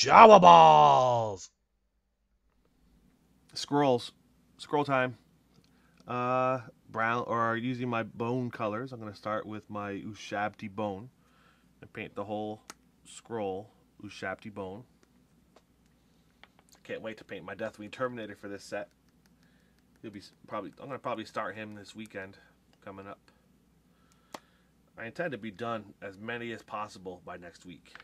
Jawaballs! Scrolls. Scroll time. Brown, or using my bone colors, I'm going to start with my Ushabti bone and paint the whole scroll Ushabti bone. Can't wait to paint my Deathwing Terminator for this set. He'll be probably. I'm going to probably start him this weekend coming up. I intend to be done as many as possible by next week.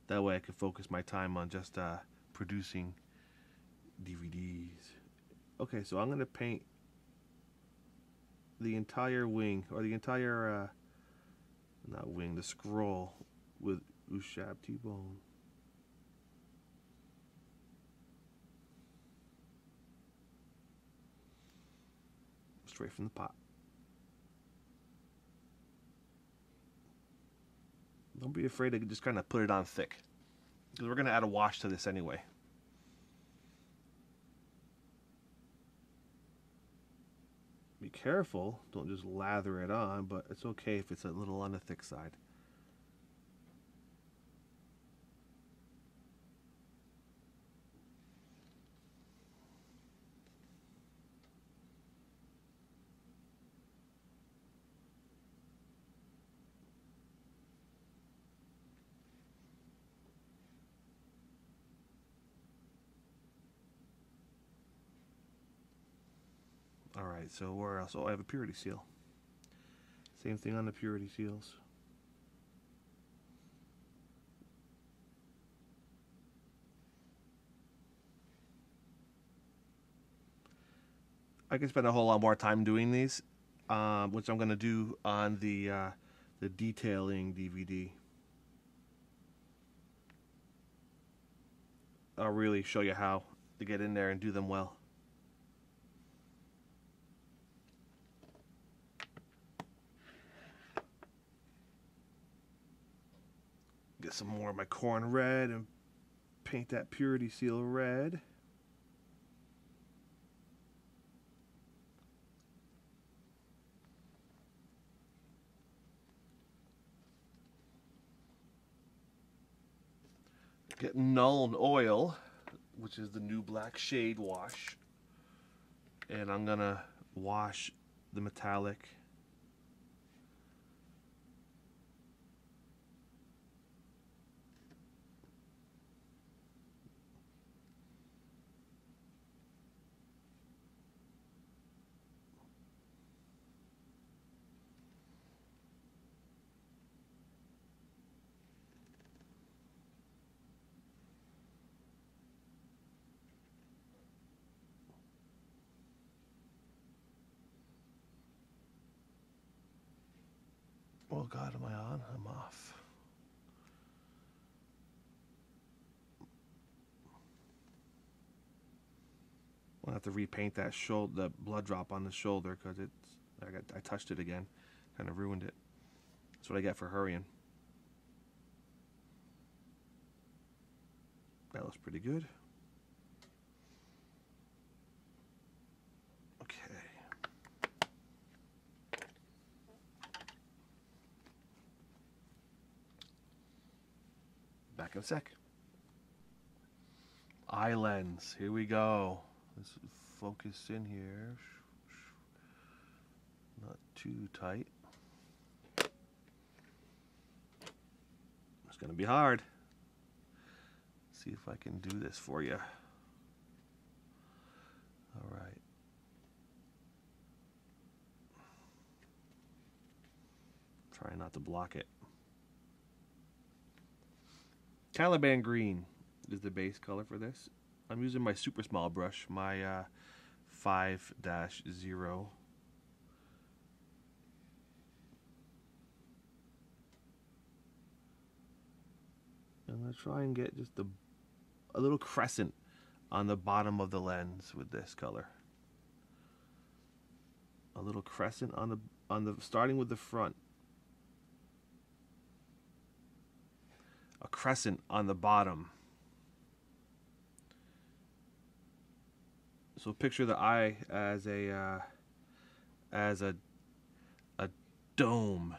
That way I can focus my time on just producing DVDs. Okay, so I'm going to paint the entire wing, or the entire, not wing, the scroll with Ushabti bone. Straight from the pot. Don't be afraid to just kind of put it on thick, because we're going to add a wash to this anyway. Be careful, don't just lather it on, but it's okay if it's a little on the thick side. Alright, so where else? Oh, I have a purity seal. Same thing on the purity seals. I can spend a whole lot more time doing these, which I'm going to do on the detailing DVD. I'll really show you how to get in there and do them well. Get some more of my corn red and paint that purity seal red. Get Null Oil, which is the new black shade wash, and I'm gonna wash the metallic. Oh God, am I on? I'm off. I'll have to repaint that shoulder, the blood drop on the shoulder, because I touched it again, kind of ruined it. That's what I get for hurrying. That looks pretty good. Okay. Back in a sec. Eye lens. Here we go. Let's focus in here. Not too tight. It's going to be hard. See if I can do this for you. All right. Try not to block it. Caliban green is the base color for this. I'm using my super small brush, my 5-0. I'm going to try and get just a little crescent on the bottom of the lens with this color. A little crescent on the starting with the front. A crescent on the bottom. So picture the eye as a dome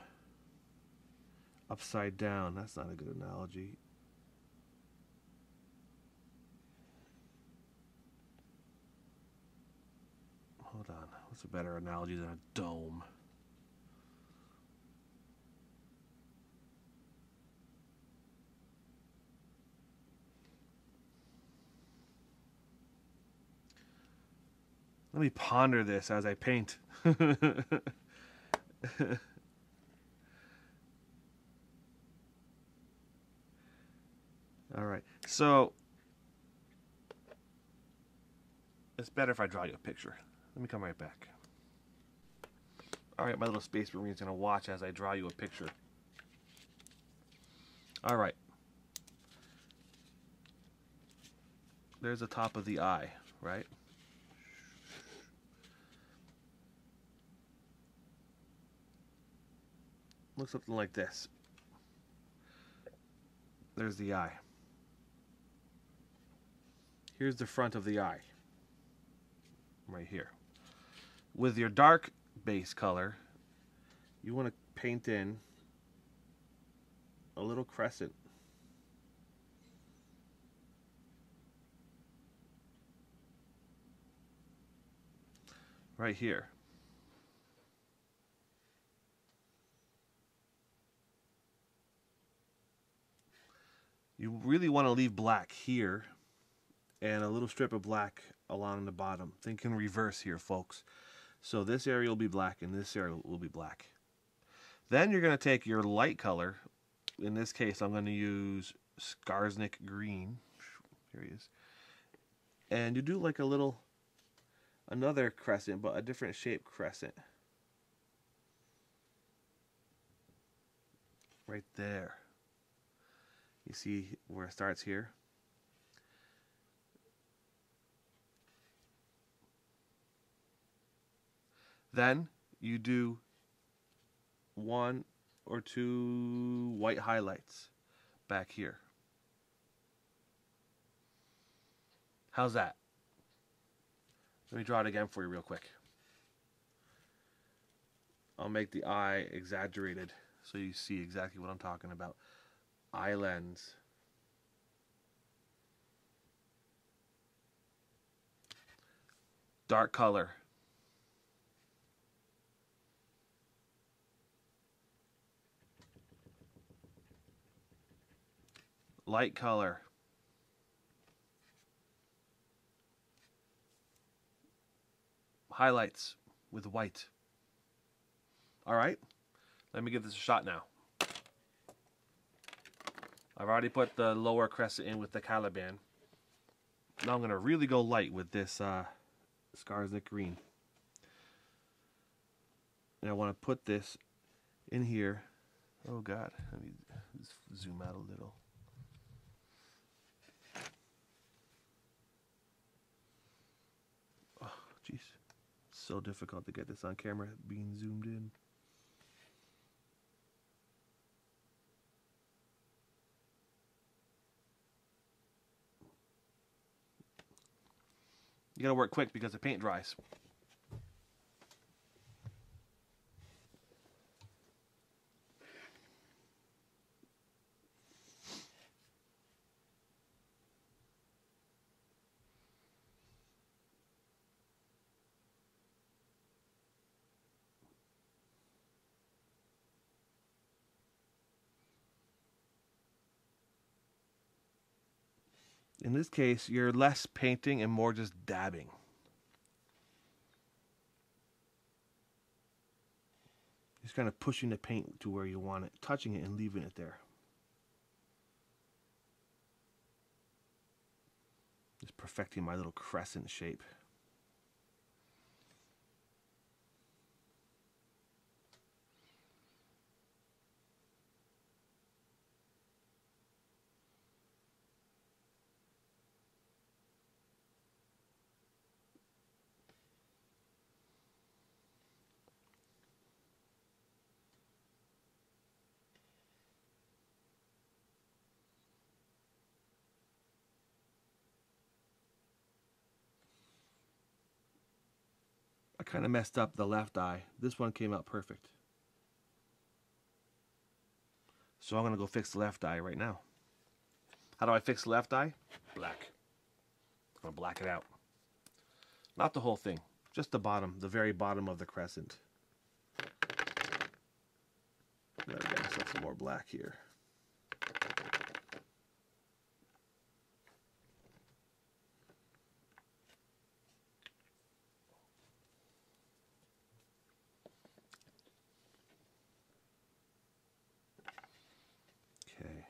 upside down. That's not a good analogy. hold on. What's a better analogy than a dome? Let me ponder this as I paint. All right. So it's better if I draw you a picture. Let me come right back. All right, my little Space Marine's going to watch as I draw you a picture. All right. There's the top of the eye, right? Looks something like this. There's the eye. Here's the front of the eye. Right here. With your dark base color, you want to paint in a little crescent. Right here. You really want to leave black here and a little strip of black along the bottom. Think in reverse here, folks. So this area will be black and this area will be black. Then you're going to take your light color. In this case, I'm going to use Skarsnik green. Here he is. And you do like a little, another crescent, but a different shaped crescent. Right there. You see where it starts here? Then you do 1 or 2 white highlights back here. How's that? Let me draw it again for you real quick. I'll make the eye exaggerated so you see exactly what I'm talking about. Eye lens. Dark color. Light color. Highlights with white. All right, let me give this a shot now. I've already put the lower crescent in with the Caliban. Now I'm going to really go light with this Skarsnik green. And I want to put this in here. Oh God, let me just zoom out a little. Oh, jeez. So difficult to get this on camera being zoomed in. You gotta work quick because the paint dries. In this case, you're less painting and more just dabbing. Just kind of pushing the paint to where you want it, touching it and leaving it there. Just perfecting my little crescent shape. I kind of messed up the left eye. This one came out perfect. So I'm going to go fix the left eye right now. How do I fix the left eye? Black. I'm going to black it out. Not the whole thing. Just the bottom, the very bottom of the crescent. There we go, so some more black here. Okay.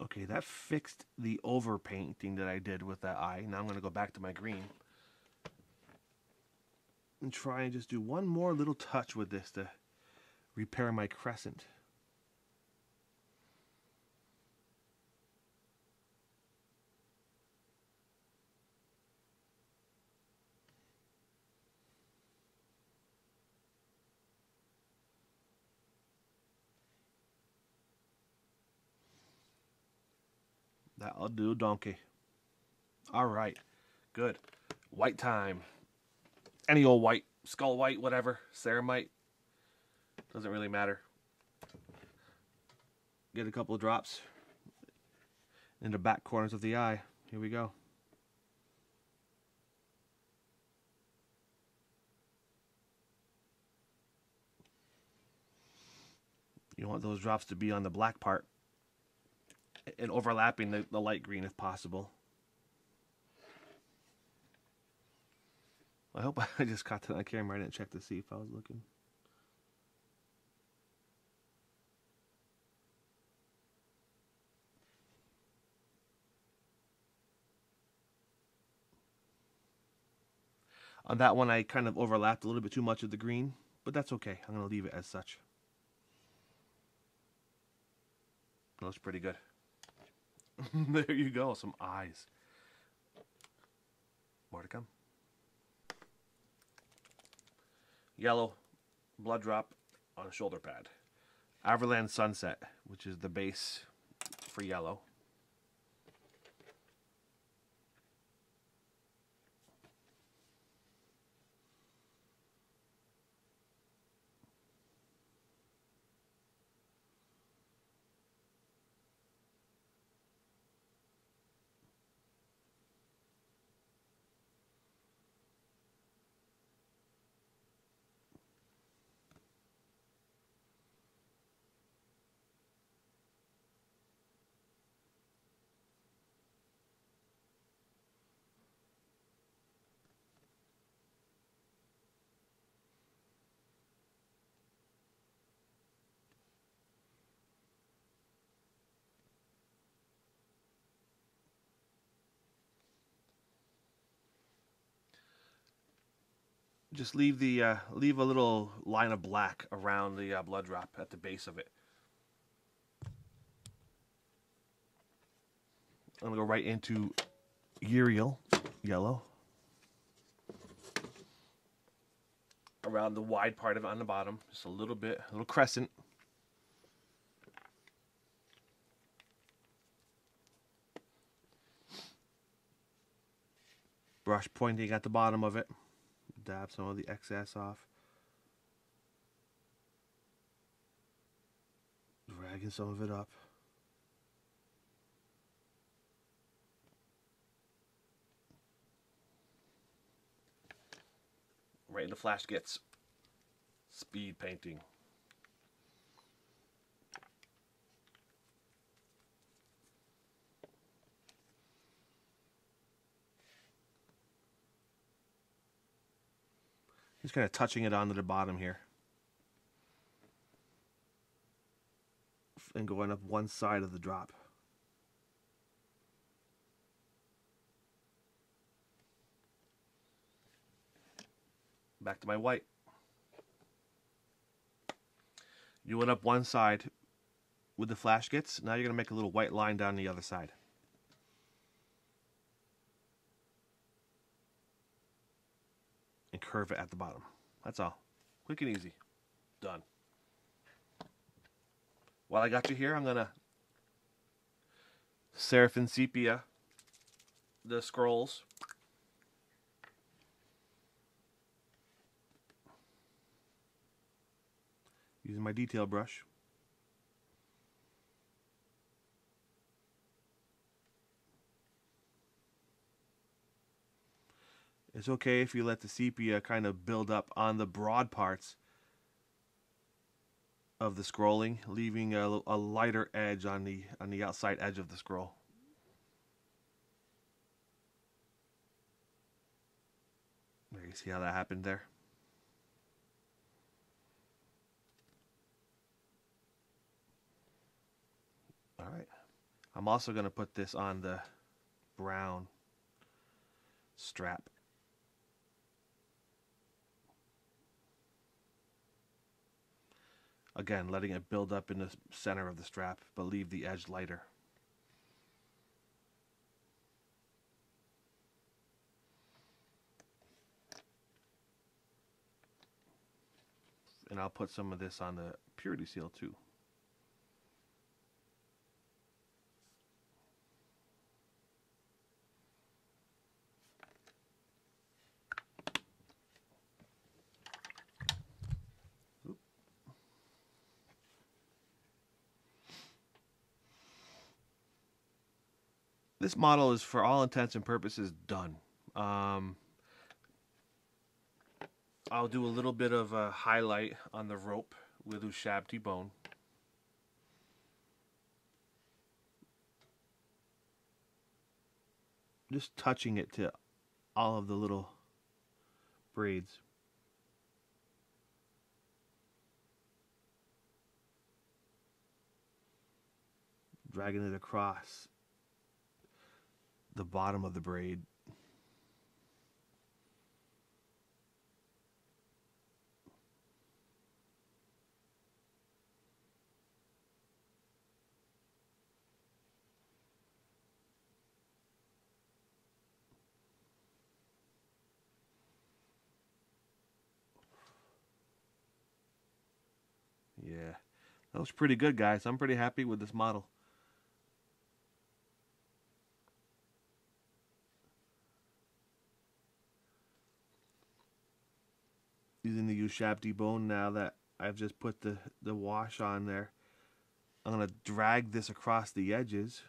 Okay, that fixed the overpainting that I did with that eye. Now I'm going to go back to my green and try and just do one more little touch with this to repair my crescent. That'll do, donkey. All right, good. White time. Any old white, skull white, whatever, ceramite. Doesn't really matter. Get a couple of drops in the back corners of the eye. Here we go. You want those drops to be on the black part and overlapping the light green if possible. I hope I just caught that on camera. I didn't check to see if I was looking. On that one, I kind of overlapped a little bit too much of the green, but that's okay. I'm going to leave it as such. That looks pretty good. There you go, some eyes. More to come. Yellow blood drop on a shoulder pad. Avalanche Sunset, which is the base for yellow. Just leave the leave a little line of black around the blood drop at the base of it. I'm gonna go right into Uriel yellow around the wide part of it on the bottom, just a little bit, a little crescent. Brush pointing at the bottom of it. Dab some of the excess off. Dragging some of it up. Right into Flash Gets. Speed painting. Just kind of touching it onto the bottom here. And going up one side of the drop. Back to my white. You went up one side with the Flash Gets. Now you're going to make a little white line down the other side. and curve it at the bottom. That's all. Quick and easy. Done. While I got you here, I'm going to Seraphin Sepia the scrolls. Using my detail brush. It's okay if you let the sepia kind of build up on the broad parts of the scrolling, leaving a lighter edge on the outside edge of the scroll. There, you see how that happened there? All right. I'm also going to put this on the brown strap. Again, letting it build up in the center of the strap, but leave the edge lighter. And I'll put some of this on the purity seal too. This model is, for all intents and purposes, done. I'll do a little bit of a highlight on the rope with Ushabti bone. Just touching it to all of the little braids. Dragging it across the bottom of the braid. Yeah, that was pretty good, guys. I'm pretty happy with this model. Using the Ushabti bone now that I've just put the wash on there, I'm going to drag this across the edges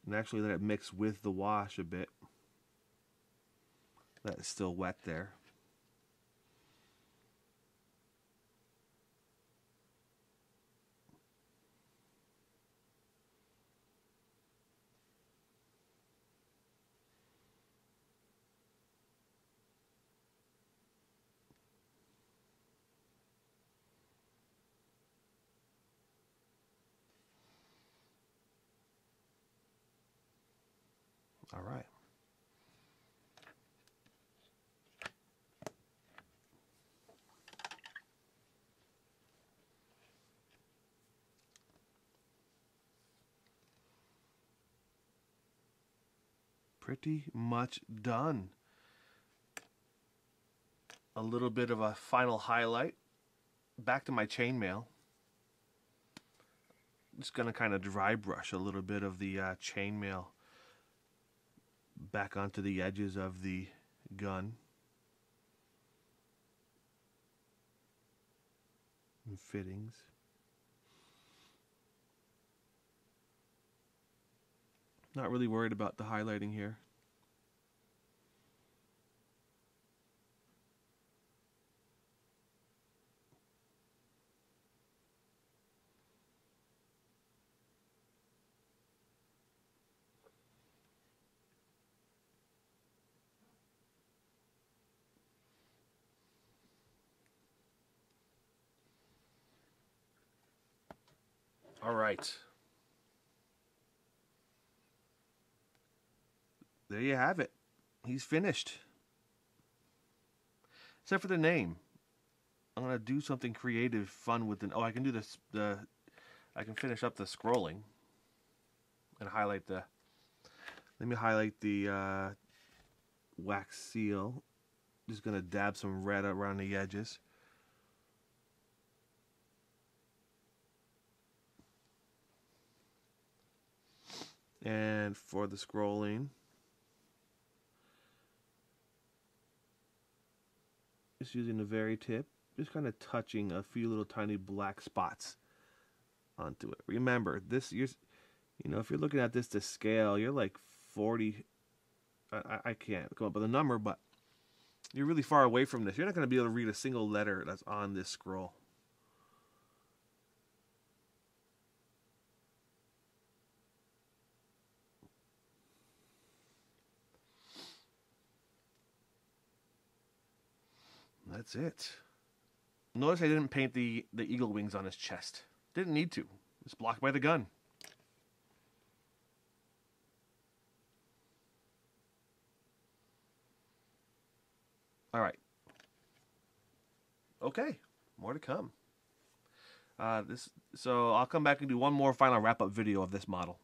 and actually let it mix with the wash a bit. That is still wet there. All right. Pretty much done. A little bit of a final highlight. Back to my chainmail. Just going to kind of dry brush a little bit of the chainmail back onto the edges of the gun. And fittings. Not really worried about the highlighting here. All right. There you have it. He's finished. Except for the name. I'm going to do something creative, fun with the... Oh, I can do this. I can finish up the scrolling and highlight the... Let me highlight the wax seal. Just going to dab some red around the edges. And for the scrolling, just using the very tip, just kind of touching a few little tiny black spots onto it. Remember, this, you know, if you're looking at this to scale, you're like 40, I can't come up with a number, but you're really far away from this. You're not going to be able to read a single letter that's on this scroll. That's it. Notice I didn't paint the eagle wings on his chest. Didn't need to. It's blocked by the gun. All right. Okay, more to come. So I'll come back and do one more final wrap-up video of this model.